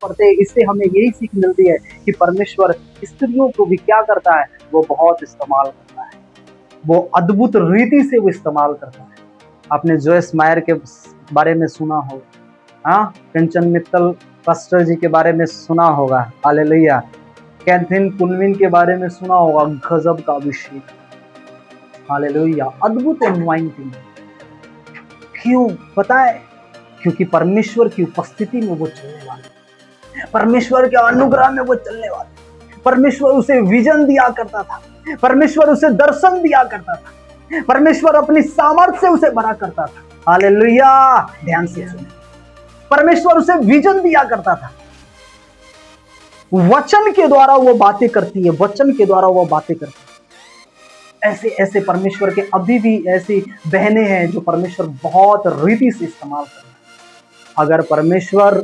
पढ़ते इससे हमें यही सीख मिलती है कि परमेश्वर स्त्रियों को भी क्या करता है, वो बहुत इस्तेमाल करता है, वो अद्भुत रीति से वो इस्तेमाल करता है। आपने जोयस मायर के बारे में सुना हो, हाँ, कंचन मित्तल पास्टर जी के बारे में सुना होगा, हालेलुया। कैथरीन कुलविन के बारे में सुना होगा, गजब का अभिषेक, हालेलुया, अद्भुत एनवाइंटिंग। क्यों पता है? क्योंकि परमेश्वर की उपस्थिति में वो चलने वाले, परमेश्वर के अनुग्रह में वो चलने वाले। परमेश्वर उसे विजन दिया करता था, परमेश्वर उसे दर्शन दिया करता था, परमेश्वर अपनी सामर्थ्य से उसे भरा करता था, हालेलुया। ध्यान से सुने, परमेश्वर उसे विजन दिया करता था। वचन के द्वारा वो बातें करती है, वचन के द्वारा वो बातें करती है। ऐसे ऐसे परमेश्वर के अभी भी ऐसी बहनें हैं जो परमेश्वर बहुत रीति से इस्तेमाल कर रहे हैं। अगर परमेश्वर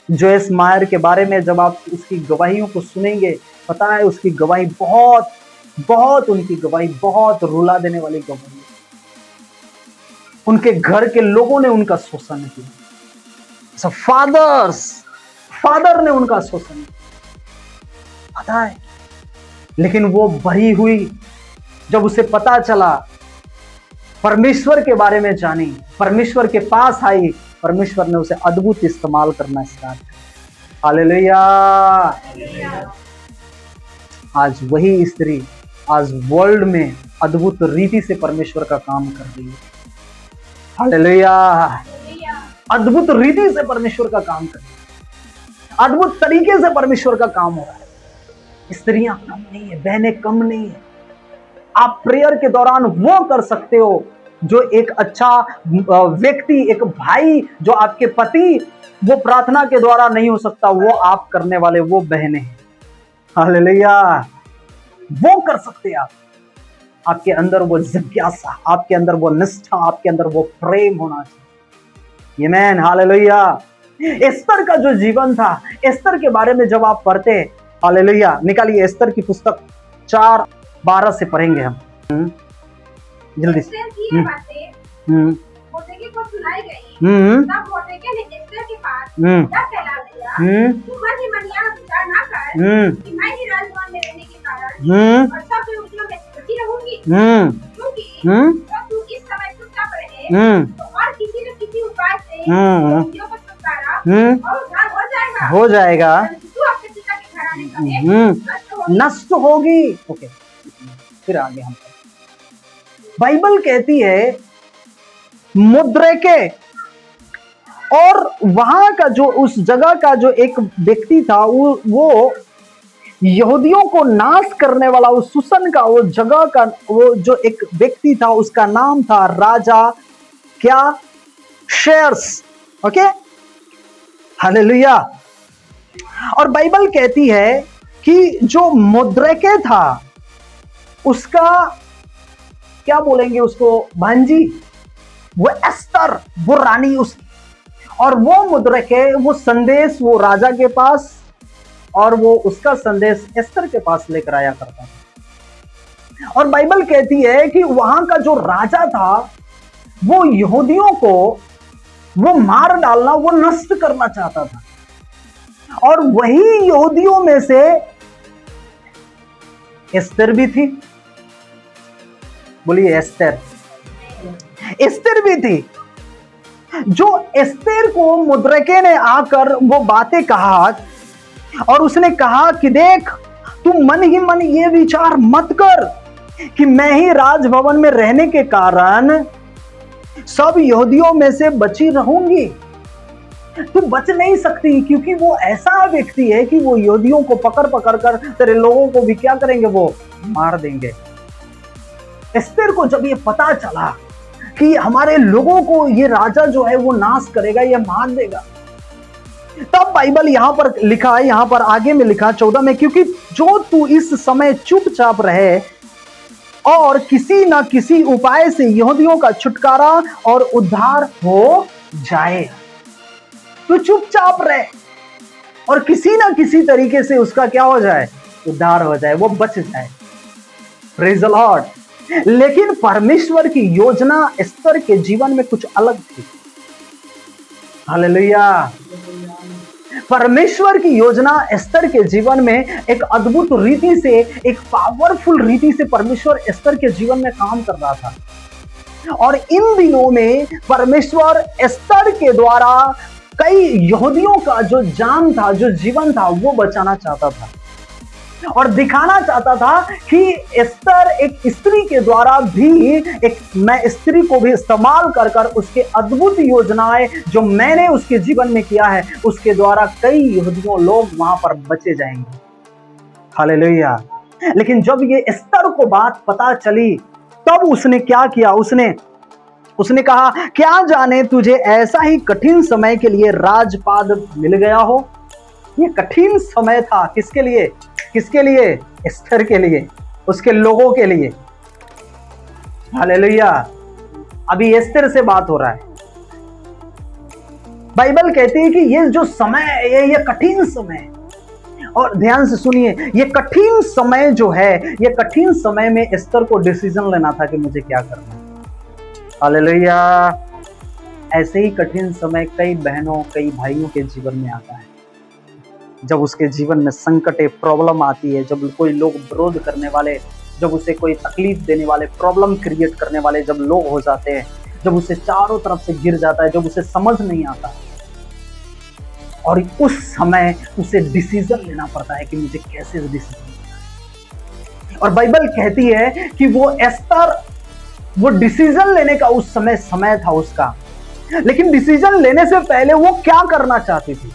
जोयस मायर के बारे में जब आप उसकी गवाहियों को सुनेंगे, पता है उसकी गवाही बहुत बहुत उनकी गवाही बहुत रुला देने वाली गवाही है। उनके घर के लोगों ने उनका शोषण किया, फादर ने उनका शोषण किया, पता है। लेकिन वो बड़ी हुई, जब उसे पता चला, परमेश्वर के बारे में जानी, परमेश्वर के पास आई, परमेश्वर ने उसे अद्भुत इस्तेमाल करना स्टार्ट किया, हालेलुया। आज वही स्त्री आज वर्ल्ड में अद्भुत रीति से परमेश्वर का काम कर रही है, हालेलुया। अद्भुत रीति से परमेश्वर का काम कर रही है, अद्भुत तरीके से परमेश्वर का काम हो रहा है। स्त्रियां कम नहीं है, बहनें कम नहीं है। आप प्रेयर के दौरान वो कर सकते हो जो एक अच्छा व्यक्ति, एक भाई, जो आपके पति वो प्रार्थना के द्वारा नहीं हो सकता, वो आप करने वाले वो बहनें हैं, हालेलुया। वो कर सकते हैं आप। आपके अंदर वो जिज्ञासा, आपके अंदर वो निष्ठा, आपके अंदर वो प्रेम होना चाहिए, आमीन, हालेलुया। एस्तर का जो जीवन था, एस्तर के बारे में जब आप पढ़ते हैं, हालेलुया, निकालिए एस्तर की पुस्तक 4:12 से पढ़ेंगे हम, जल्दी से। हो जाएगा, नष्ट होगी। ओके, फिर आगे हम बाइबल कहती है मुद्रेके, और वहां का जो उस जगह का जो एक व्यक्ति था, वो यहूदियों को नाश करने वाला, उस सुसन का वो जगह का वो जो एक व्यक्ति था, उसका नाम था राजा क्या, शेर्स, ओके, हालेलुया। और बाइबल कहती है कि जो मुद्रेके था, उसका क्या बोलेंगे उसको, भांजी, वो एस्तर, वो रानी उसकी, और वो मुद्रेके वो संदेश वो राजा के पास, और वो उसका संदेश एस्तर के पास लेकर आया करता था। और बाइबल कहती है कि वहां का जो राजा था, वो यहूदियों को वो मार डालना, वो नष्ट करना चाहता था। और वही यहूदियों में से एस्तर भी थी, बोलिए एस्तर, एस्तर भी थी। जो एस्तर को मुद्रेके ने आकर वो बातें कहा, और उसने कहा कि देख, तू मन ही मन ये विचार मत कर कि मैं ही राजभवन में रहने के कारण सब यहूदियों में से बची रहूंगी। तू बच नहीं सकती, क्योंकि वो ऐसा व्यक्ति है कि वो यहूदियों को पकड़ पकड़ कर तेरे लोगों को भी क्या करेंगे, वो मार देंगे। एस्तर को जब ये पता चला कि हमारे लोगों को ये राजा जो है वो नाश करेगा, ये मार देगा, तब बाइबल यहां पर लिखा है, यहां पर आगे में लिखा 14 में, क्योंकि जो तू इस समय चुपचाप रहे और किसी ना किसी उपाय से यहूदियों का छुटकारा और उद्धार हो जाए। तो चुपचाप रहे और किसी ना किसी तरीके से उसका क्या हो जाए, उद्धार हो जाए, वो बच जाए। Praise the Lord. लेकिन परमेश्वर की योजना एस्तर के जीवन में कुछ अलग थी, हालेलुया। परमेश्वर की योजना एस्तर के जीवन में एक अद्भुत रीति से, एक पावरफुल रीति से परमेश्वर एस्तर के जीवन में काम कर रहा था। और इन दिनों में परमेश्वर एस्तर के द्वारा कई यहूदियों का जो जान था, जो जीवन था, वो बचाना चाहता था और दिखाना चाहता था कि एस्तर एक स्त्री के द्वारा भी, मैं स्त्री को भी इस्तेमाल कर कर उसके अद्भुत योजनाएं जो मैंने उसके जीवन में किया है, उसके द्वारा कई यहूदियों लोग वहां पर बचे जाएंगे। हालेलुया। लेकिन जब ये एस्तर को बात पता चली, तब उसने क्या किया? उसने कहा, क्या जाने तुझे ऐसा ही कठिन समय के लिए राजपाद मिल गया हो। ये कठिन समय था किसके लिए? किसके लिए? एस्तर के लिए, उसके लोगों के लिए। हालेलुया। अभी एस्तर से बात हो रहा है। बाइबल कहती है कि ये जो समय है, ये कठिन समय, और ध्यान से सुनिए, ये कठिन समय जो है, ये कठिन समय में एस्तर को डिसीजन लेना था कि मुझे क्या करना है। हालेलुया। ऐसे ही कठिन समय कई बहनों, कई भाइयों के जीवन में आता है। जब उसके जीवन में संकट, प्रॉब्लम आती है, जब कोई लोग विरोध करने वाले, जब उसे कोई तकलीफ देने वाले, प्रॉब्लम क्रिएट करने वाले जब लोग हो जाते हैं, जब उसे चारों तरफ से गिर जाता है, जब उसे समझ नहीं आता, और उस समय उसे डिसीजन लेना पड़ता है कि मुझे कैसे डिसीजन लेना है। और बाइबल कहती है कि वो एस्तर, वो डिसीजन लेने का उस समय था उसका। लेकिन डिसीजन लेने से पहले वो क्या करना चाहती थी?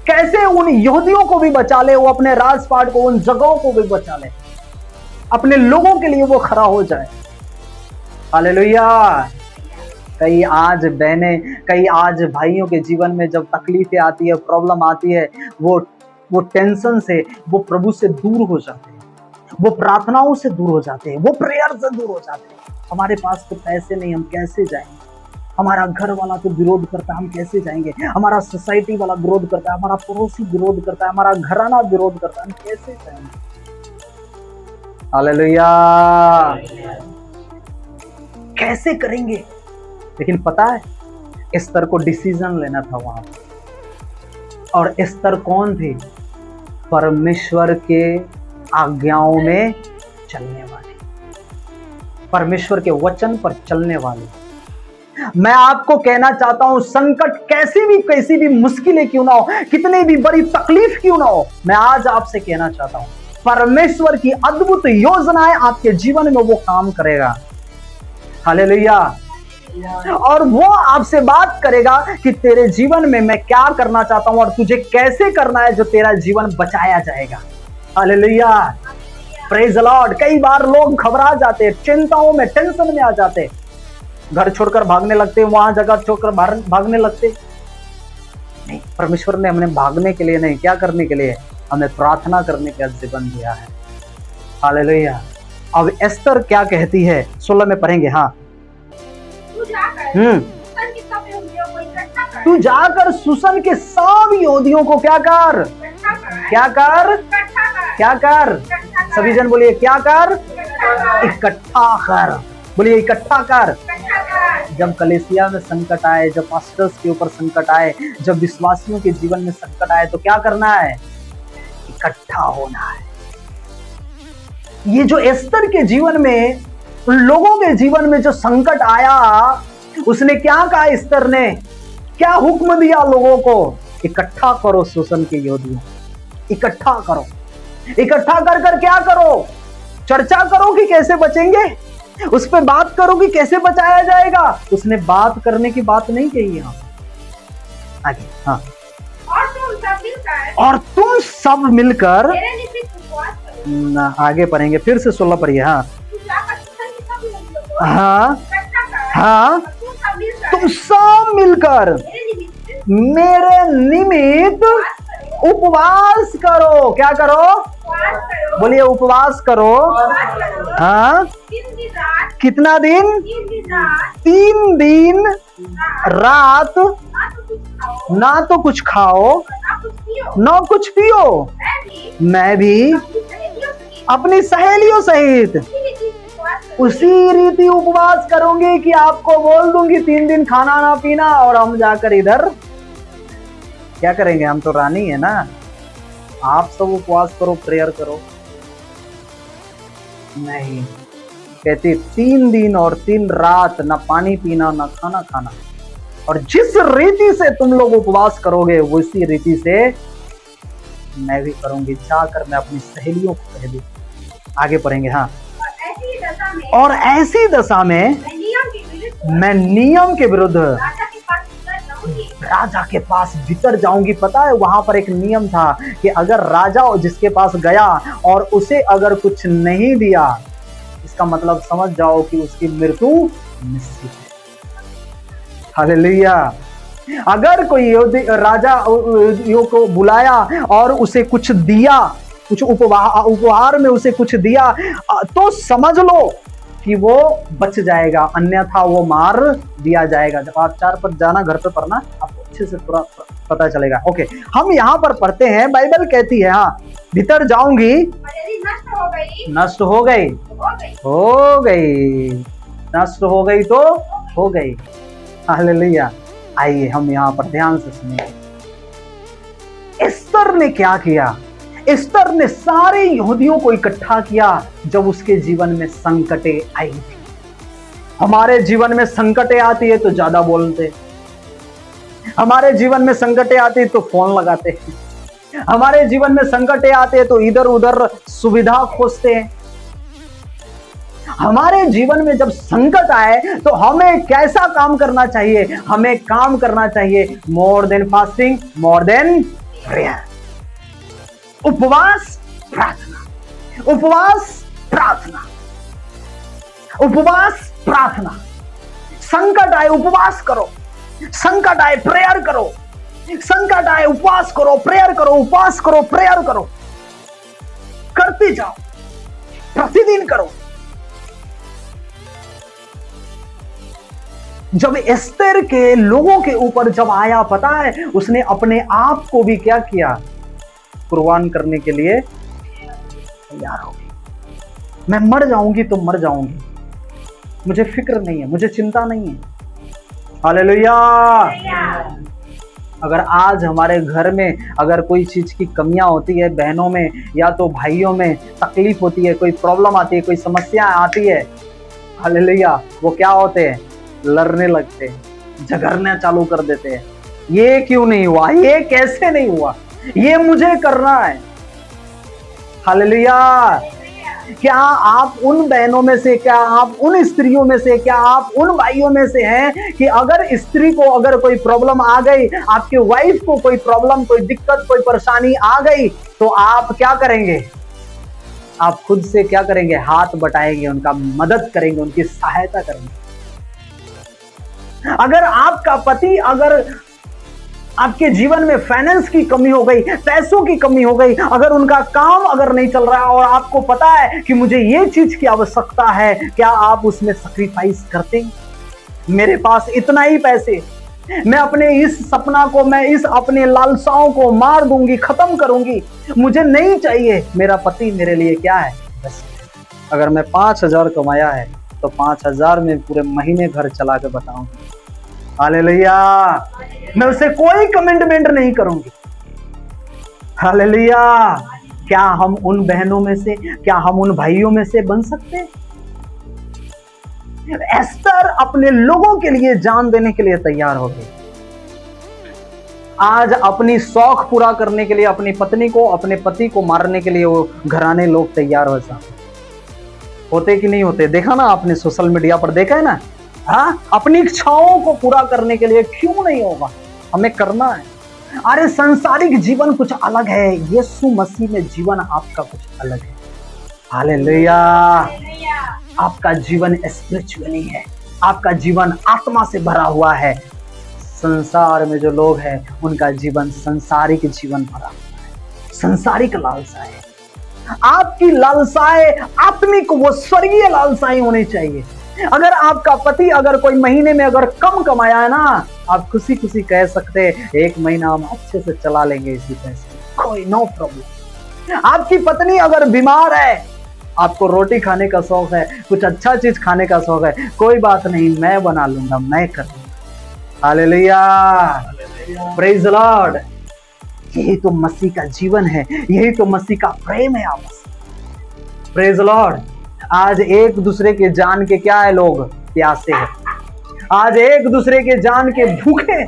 कैसे उन यहूदियों को भी बचा ले, वो अपने राजपाट को, उन जगहों को भी बचा ले, अपने लोगों के लिए वो खड़ा हो जाए। हालेलुया। कई आज बहनें, कई आज भाइयों के जीवन में जब तकलीफें आती है, प्रॉब्लम आती है, वो टेंशन से, वो प्रभु से दूर हो जाते हैं, वो प्रार्थनाओं से दूर हो जाते हैं, वो प्रेयर से दूर हो जाते हैं। हमारे पास तो पैसे नहीं, हम कैसे जाएंगे? हमारा घर वाला तो विरोध करता है, हम कैसे जाएंगे? हमारा सोसाइटी वाला विरोध करता है, हमारा पड़ोसी विरोध करता है, हमारा घराना विरोध करता है, हम कैसे जाएंगे? हालेलुया। कैसे करेंगे? लेकिन पता है, एस्तर को डिसीजन लेना था वहां पर। और एस्तर कौन थी? परमेश्वर के आज्ञाओं में चलने वाली, परमेश्वर के वचन पर चलने वाली। मैं आपको कहना चाहता हूं, संकट कैसी भी मुश्किलें क्यों ना हो, कितनी भी बड़ी तकलीफ क्यों ना हो, मैं आज आपसे कहना चाहता हूं, परमेश्वर की अद्भुत योजनाएं आपके जीवन में वो काम करेगा। हालेलुया। और वो आपसे बात करेगा कि तेरे जीवन में मैं क्या करना चाहता हूं और तुझे कैसे करना है, जो तेरा जीवन बचाया जाएगा। हालेलुया। Praise the Lord. कई बार लोग घबरा जाते हैं, चिंताओं में, टेंशन में आ जाते, घर छोड़कर भागने लगते, वहां जगह छोड़कर भागने लगते। नहीं, परमेश्वर ने हमें भागने के लिए नहीं, क्या करने के लिए? हमें प्रार्थना करने का जीवन दिया है। हालेलुया। अब एस्तर क्या कहती है, 16 में पढ़ेंगे। हाँ, तू जाकर सुसन के सब यहूदियों को क्या कर? क्या कर? क्या कर? सभी जन बोलिए, क्या कर? इकट्ठा कर। बोलिए, इकट्ठा कर। जब कलीसिया में संकट आए, जब पास्टर्स के ऊपर संकट आए, जब विश्वासियों के जीवन में संकट आए, तो क्या करना है? इकट्ठा होना है। ये जो एस्तर के जीवन में, उन लोगों के जीवन में जो संकट आया, उसने क्या कहा? एस्तर ने क्या हुक्म दिया लोगों को? इकट्ठा करो सुसन के यहूदियों, इकट्ठा करो। इकट्ठा कर क्या करो? चर्चा करो कि कैसे बचेंगे, उस पर बात करो कि कैसे बचाया जाएगा। उसने बात करने की बात नहीं कही यहाँ आगे। हाँ, और तुम सब मिलकर आगे पढ़ेंगे, फिर से 16 पढ़िए। हाँ हाँ हाँ, तुम सब मिलकर मेरे निमित्त उपवास करो। क्या करो? बोलिए, उपवास करो। हाँ, कितना दिन? 3 दिन रात, ना तो कुछ खाओ ना कुछ पियो। मैं भी अपनी सहेलियों सहित उसी रीति उपवास करूंगी कि आपको बोल दूंगी 3 दिन खाना ना पीना, और हम जाकर इधर क्या करेंगे, हम तो रानी है ना। आप सब उपवास करो, प्रेयर करो। नहीं, कहती 3 दिन और 3 रात ना पानी पीना ना खाना खाना। और जिस रीति से तुम लोग उपवास करोगे उसी रीति से मैं भी करूंगी। जाकर मैं अपनी सहेलियों को कह दूं। आगे पढ़ेंगे। हाँ, और ऐसी दशा में मैं नियम के विरुद्ध राजा के पास भीतर जाऊंगी। पता है वहां पर एक नियम था कि अगर राजा जिसके पास गया और उसे अगर कुछ नहीं दिया, इसका मतलब समझ जाओ कि उसकी मृत्यु निश्चित है। हालेलुया। अगर कोई राजा को बुलाया और उसे कुछ दिया, कुछ उपहार में उसे कुछ दिया, तो समझ लो कि वो बच जाएगा, अन्यथा वो मार दिया जाएगा। जब आप 4 पर जाना, घर पे पढ़ना, आपको अच्छे से पूरा पता चलेगा। ओके, हम यहाँ पर पढ़ते हैं, बाइबल कहती है हाँ, भीतर जाऊंगी, नष्ट हो गई, हो गई, नष्ट हो गई तो हो गई। हालेलुया। आइए हम यहाँ पर ध्यान से सुनिए। एस्तर ने क्या किया? एस्तर ने सारे यहूदियों को इकट्ठा किया जब उसके जीवन में संकटें आई थी। हमारे जीवन में संकटें आती है तो ज्यादा बोलते, हमारे जीवन में संकटें आती है तो फोन लगाते, हमारे जीवन में संकटें आते हैं तो इधर उधर सुविधा खोजते हैं। हमारे जीवन में जब संकट आए तो हमें कैसा काम करना चाहिए? हमें काम करना चाहिए more than fasting, more than prayer. उपवास, प्रार्थना, उपवास, प्रार्थना, उपवास, प्रार्थना। संकट आए उपवास करो, संकट आए प्रेयर करो, संकट आए उपवास करो, प्रेयर करो, उपवास करो, प्रेयर करो, करते जाओ, प्रतिदिन करो। जब एस्तेर के लोगों के ऊपर जब आया, पता है उसने अपने आप को भी क्या किया? कुर्बान करने के लिए तैयार हो गई। मैं मर जाऊंगी तो मर जाऊंगी, मुझे फिक्र नहीं है, मुझे चिंता नहीं है। हालेलुया। अगर आज हमारे घर में अगर कोई चीज की कमियां होती है, बहनों में या तो भाइयों में तकलीफ होती है, कोई प्रॉब्लम आती है, कोई समस्या आती है, हालेलुया, वो क्या होते हैं? लड़ने लगते हैं, झगड़ना चालू कर देते हैं। ये क्यों नहीं हुआ, ये कैसे नहीं हुआ, ये मुझे करना है। हालेलुया। क्या आप उन बहनों में से, क्या आप उन स्त्रियों में से, क्या आप उन भाइयों में से हैं कि अगर स्त्री को अगर कोई प्रॉब्लम आ गई, आपके वाइफ को कोई प्रॉब्लम, कोई दिक्कत, कोई परेशानी आ गई, तो आप क्या करेंगे? आप खुद से क्या करेंगे? हाथ बटाएंगे, उनका मदद करेंगे, उनकी सहायता करेंगे। अगर आपका पति, अगर आपके जीवन में फाइनेंस की कमी हो गई, पैसों की कमी हो गई, अगर उनका काम अगर नहीं चल रहा और आपको पता है कि मुझे ये चीज की आवश्यकता है, क्या आप उसमें सैक्रिफाइस करते? मेरे पास इतना ही पैसे, मैं अपने इस सपना को, मैं इस अपने लालसाओं को मार दूंगी, खत्म करूंगी, मुझे नहीं चाहिए। मेरा पति मेरे लिए क्या है? बस अगर मैं 5,000 कमाया है तो 5,000 में पूरे महीने घर चला के बताऊंगी। हालेलुया। मैं उसे कोई कमिटमेंट नहीं करूंगी। हालेलुया। क्या हम उन बहनों में से, क्या हम उन भाइयों में से बन सकते हैं? एस्तर अपने लोगों के लिए जान देने के लिए तैयार हो गई। आज अपनी शौक पूरा करने के लिए अपनी पत्नी को, अपने पति को मारने के लिए वो घराने लोग तैयार हो जाते होते कि नहीं होते? देखा ना आपने, सोशल मीडिया पर देखा है ना। हाँ, अपनी इच्छाओं को पूरा करने के लिए क्यों नहीं होगा, हमें करना है। अरे सांसारिक जीवन कुछ अलग है, यीशु मसीह में जीवन आपका कुछ अलग है। हालेलुया। आपका जीवन स्पिरिचुअली है, आपका जीवन आत्मा से भरा हुआ है। संसार में जो लोग हैं उनका जीवन संसारिक जीवन भरा हुआ है, संसारिक लालसा है। आपकी लालसाएं आत्मिक, वो स्वर्गीय लालसाएं होनी चाहिए। अगर आपका पति अगर कोई महीने में अगर कम कमाया है ना, आप खुशी खुशी कह सकते हैं 1 महीना हम अच्छे से चला लेंगे इसी पैसे, कोई नो प्रॉब्लम। आपकी पत्नी अगर बीमार है, आपको रोटी खाने का शौक है, कुछ अच्छा चीज खाने का शौक है, कोई बात नहीं, मैं बना लूंगा, मैं कर लूंगा। Hallelujah, praise the Lord. यही तो मसीह का जीवन है, यही तो मसीह का प्रेम है आपस। Praise Lord. आज एक दूसरे के जान के क्या है, लोग प्यासे हैं। आज एक दूसरे के जान के भूखे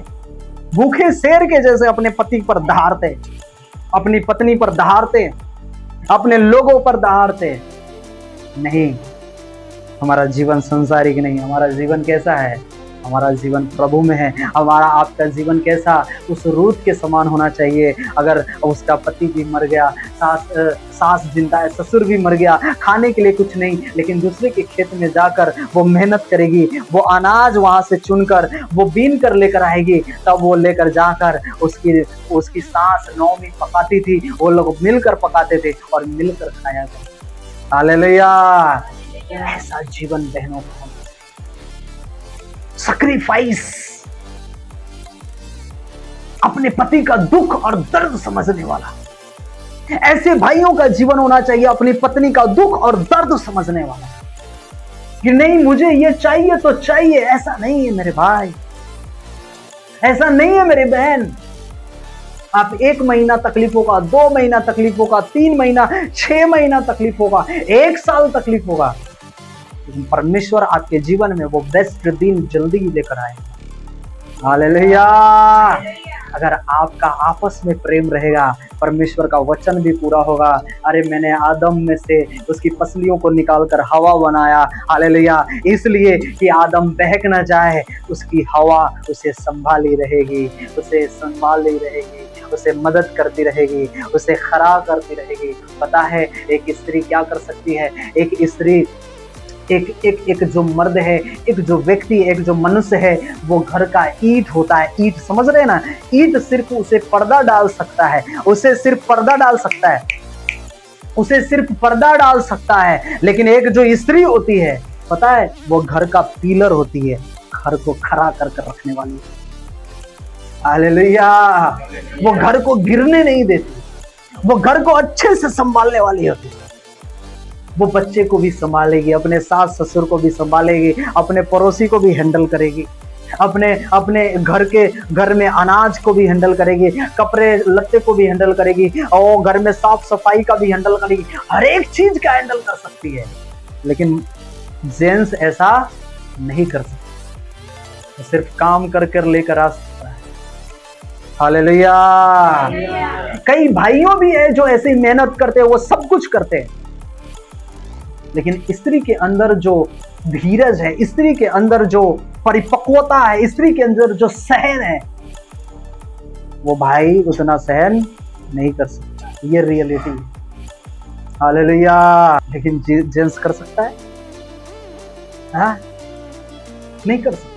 भूखे शेर के जैसे अपने पति पर दहाड़ते, अपनी पत्नी पर दहाड़ते, अपने लोगों पर दहाड़ते। नहीं, हमारा जीवन संसारिक नहीं, हमारा जीवन कैसा है? हमारा जीवन प्रभु में है। हमारा आपका जीवन कैसा? उस रूत के समान होना चाहिए। अगर उसका पति भी मर गया, सास जिंदा है, ससुर भी मर गया, खाने के लिए कुछ नहीं, लेकिन दूसरे के खेत में जाकर वो मेहनत करेगी, वो अनाज वहां से चुनकर वो बीन कर लेकर आएगी, तब वो लेकर जाकर उसकी सास नौमी पकाती थी, वो लोग मिलकर पकाते थे और मिलकर खाया करते। हालेलुया। ऐसा जीवन बहनों का सैक्रिफाइस, अपने पति का दुख और दर्द समझने वाला, ऐसे भाइयों का जीवन होना चाहिए। अपनी पत्नी का दुख और दर्द समझने वाला, कि नहीं मुझे ये चाहिए तो चाहिए, ऐसा नहीं है मेरे भाई, ऐसा नहीं है मेरी बहन। आप 1 महीना तकलीफ होगा, 2 महीना तकलीफ होगा, 3 महीना, 6 महीना तकलीफ होगा, 1 साल तकलीफ होगा, लेकिन परमेश्वर आपके जीवन में वो बेस्ट दिन जल्दी ही लेकर आएगा। हालेलुया। अगर आपका आपस में प्रेम रहेगा, परमेश्वर का वचन भी पूरा होगा। अरे मैंने आदम में से उसकी पसलियों को निकालकर हवा बनाया, हालेलुया, इसलिए कि आदम बहक न जाए, उसकी हवा उसे संभाली रहेगी, उसे संभाली रहेगी, उसे मदद करती रहेगी, उसे खड़ा करती रहेगी। पता है एक स्त्री क्या कर सकती है? एक स्त्री, एक जो मर्द है, एक जो व्यक्ति, एक जो मनुष्य है, वो घर का ईंट होता है। ईंट समझ रहे हैं ना? ईंट सिर्फ उसे पर्दा डाल सकता है, उसे सिर्फ पर्दा डाल सकता है, उसे सिर्फ पर्दा डाल सकता है। लेकिन एक जो स्त्री होती है, पता है, वो घर का पिलर होती है, घर को खड़ा कर रखने वाली। हालेलुया। वो घर को गिरने नहीं देती, वो घर को अच्छे से संभालने वाली होती है। वो बच्चे को भी संभालेगी, अपने सास ससुर को भी संभालेगी, अपने पड़ोसी को भी हैंडल करेगी, अपने घर में अनाज को भी हैंडल करेगी, कपड़े लत्ते को भी हैंडल करेगी, और घर में साफ सफाई का भी हैंडल करेगी, हर एक चीज का हैंडल कर सकती है। लेकिन जेंट्स ऐसा नहीं कर सकते, तो सिर्फ काम कर लेकर आ सकता है। हालेलुया। कई भाइयों भी है जो ऐसे मेहनत करते हैं, वो सब कुछ करते हैं, लेकिन स्त्री के अंदर जो धीरज है, स्त्री के अंदर जो परिपक्वता है, स्त्री के अंदर जो सहन है, वो भाई उतना सहन नहीं कर सकता। ये रियलिटी है। हालेलुया। लेकिन जेंट्स कर सकता है? हाँ, नहीं कर सकता।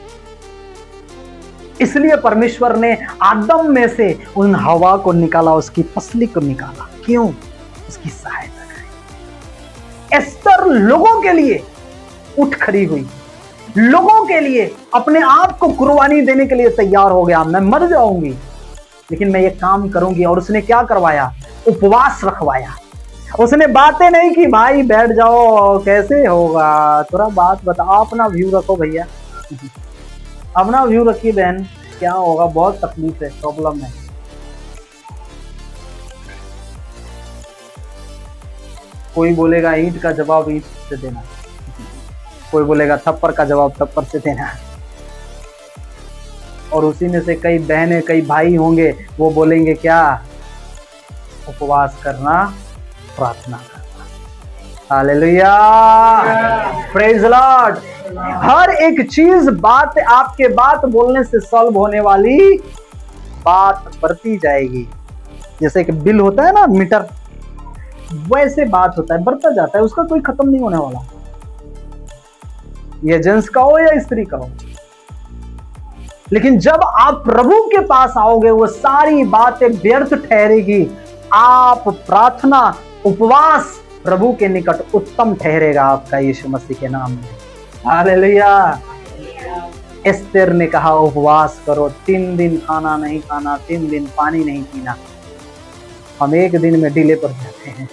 इसलिए परमेश्वर ने आदम में से उन हवा को निकाला, उसकी पसली को निकाला। क्यों? उसकी सहायता। एस्तर लोगों के लिए उठ खड़ी हुई, लोगों के लिए अपने आप को कुर्बानी देने के लिए तैयार हो गया। मैं मर जाऊंगी लेकिन मैं ये काम करूंगी। और उसने क्या करवाया? उपवास रखवाया। उसने बातें नहीं की, भाई बैठ जाओ, कैसे होगा, थोड़ा बात बताओ, अपना व्यू रखो भैया, अपना व्यू रखिए बहन, क्या होगा, बहुत तकलीफ है, प्रॉब्लम है। कोई बोलेगा ईंट का जवाब ईंट से देना, कोई बोलेगा थप्पड़ का जवाब थप्पड़ से देना, और उसी में से कई बहनें, कई भाई होंगे, वो बोलेंगे क्या? उपवास करना, प्रार्थना करना। हालेलुया। Praise Lord. हर एक चीज बात, आपके बात बोलने से सॉल्व होने वाली बात बढ़ती जाएगी। जैसे कि बिल होता है ना, मीटर, वैसे बात होता है, बढ़ता जाता है, उसका कोई खत्म नहीं होने वाला। ये जेंट्स का हो या स्त्री का हो। लेकिन जब आप प्रभु के पास आओगे, वो सारी बातें व्यर्थ ठहरेगी। आप प्रार्थना, उपवास प्रभु के निकट उत्तम ठहरेगा आपका, यीशु मसीह के नाम में। हालेलुया। एस्तेर ने कहा उपवास करो, 3 दिन खाना नहीं खाना, 3 दिन पानी नहीं पीना। हम 1 दिन में डिले पर जाते हैं।